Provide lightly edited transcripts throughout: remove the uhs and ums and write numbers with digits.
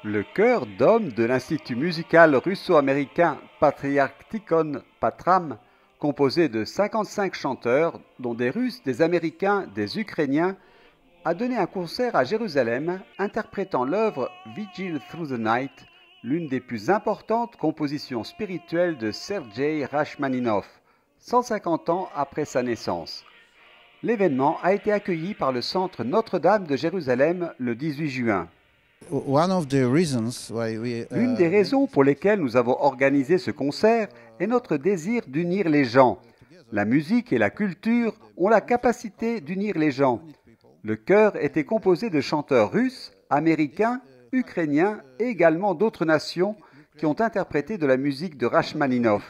Le chœur d'hommes de l'Institut musical russo-américain Patriarchikon Patram, composé de 55 chanteurs, dont des Russes, des Américains, des Ukrainiens, a donné un concert à Jérusalem interprétant l'œuvre Vigil Through the Night, l'une des plus importantes compositions spirituelles de Sergei Rachmaninov, 150 ans après sa naissance. L'événement a été accueilli par le Centre Notre-Dame de Jérusalem le 18 juin. L'une des raisons pour lesquelles nous avons organisé ce concert est notre désir d'unir les gens. La musique et la culture ont la capacité d'unir les gens. Le chœur était composé de chanteurs russes, américains, ukrainiens et également d'autres nations qui ont interprété de la musique de Rachmaninov.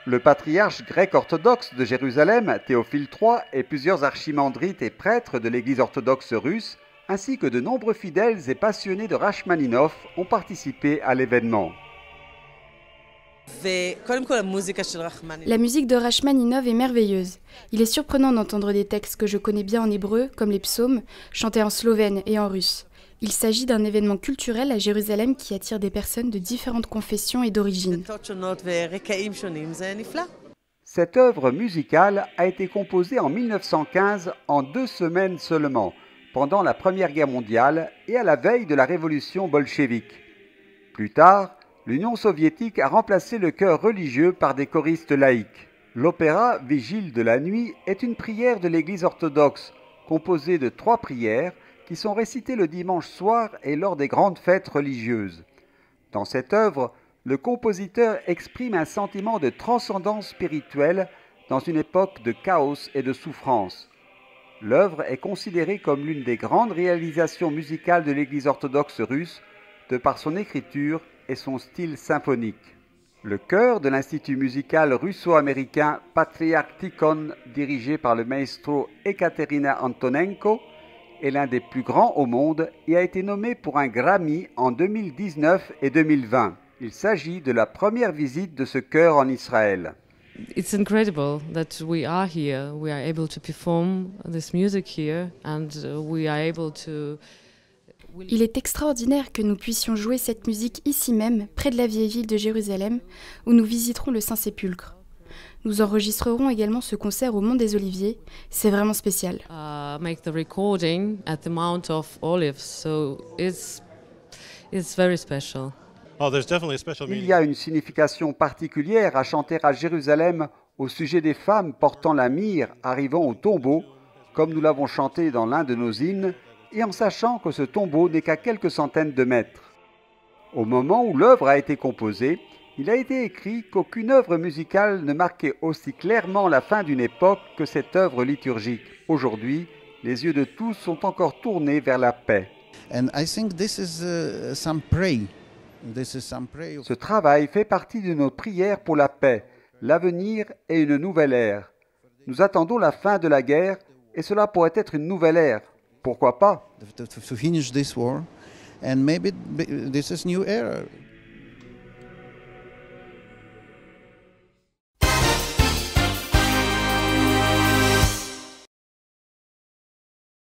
Le patriarche grec-orthodoxe de Jérusalem, Théophile III, et plusieurs archimandrites et prêtres de l'Église orthodoxe russe, ainsi que de nombreux fidèles et passionnés de Rachmaninov, ont participé à l'événement. La musique de Rachmaninov est merveilleuse. Il est surprenant d'entendre des textes que je connais bien en hébreu, comme les psaumes, chantés en slovène et en russe. Il s'agit d'un événement culturel à Jérusalem qui attire des personnes de différentes confessions et d'origines. Cette œuvre musicale a été composée en 1915 en 2 semaines seulement, pendant la Première Guerre mondiale et à la veille de la révolution bolchevique. Plus tard, l'Union soviétique a remplacé le chœur religieux par des choristes laïcs. L'opéra Vigile de la nuit est une prière de l'Église orthodoxe, composée de 3 prières qui sont récitées le dimanche soir et lors des grandes fêtes religieuses. Dans cette œuvre, le compositeur exprime un sentiment de transcendance spirituelle dans une époque de chaos et de souffrance. L'œuvre est considérée comme l'une des grandes réalisations musicales de l'Église orthodoxe russe, de par son écriture et son style symphonique. Le chœur de l'Institut musical russo-américain Patriarchikon, dirigé par le maestro Ekaterina Antonenko, est l'un des plus grands au monde et a été nommé pour un Grammy en 2019 et 2020. Il s'agit de la première visite de ce chœur en Israël. It's incredible that we are here. We are able to perform this music here and we are able to. Il est extraordinaire que nous puissions jouer cette musique ici même, près de la vieille ville de Jérusalem, où nous visiterons le Saint-Sépulcre. Nous enregistrerons également ce concert au Mont des Oliviers. C'est vraiment spécial. Make the recording at the Mount of Olives, so it's very special. Il y a une signification particulière à chanter à Jérusalem au sujet des femmes portant la myrrhe arrivant au tombeau, comme nous l'avons chanté dans l'un de nos hymnes, et en sachant que ce tombeau n'est qu'à quelques centaines de mètres. Au moment où l'œuvre a été composée, il a été écrit qu'aucune œuvre musicale ne marquait aussi clairement la fin d'une époque que cette œuvre liturgique. Aujourd'hui, les yeux de tous sont encore tournés vers la paix. Ce travail fait partie de nos prières pour la paix, l'avenir et une nouvelle ère. Nous attendons la fin de la guerre et cela pourrait être une nouvelle ère. Pourquoi pas?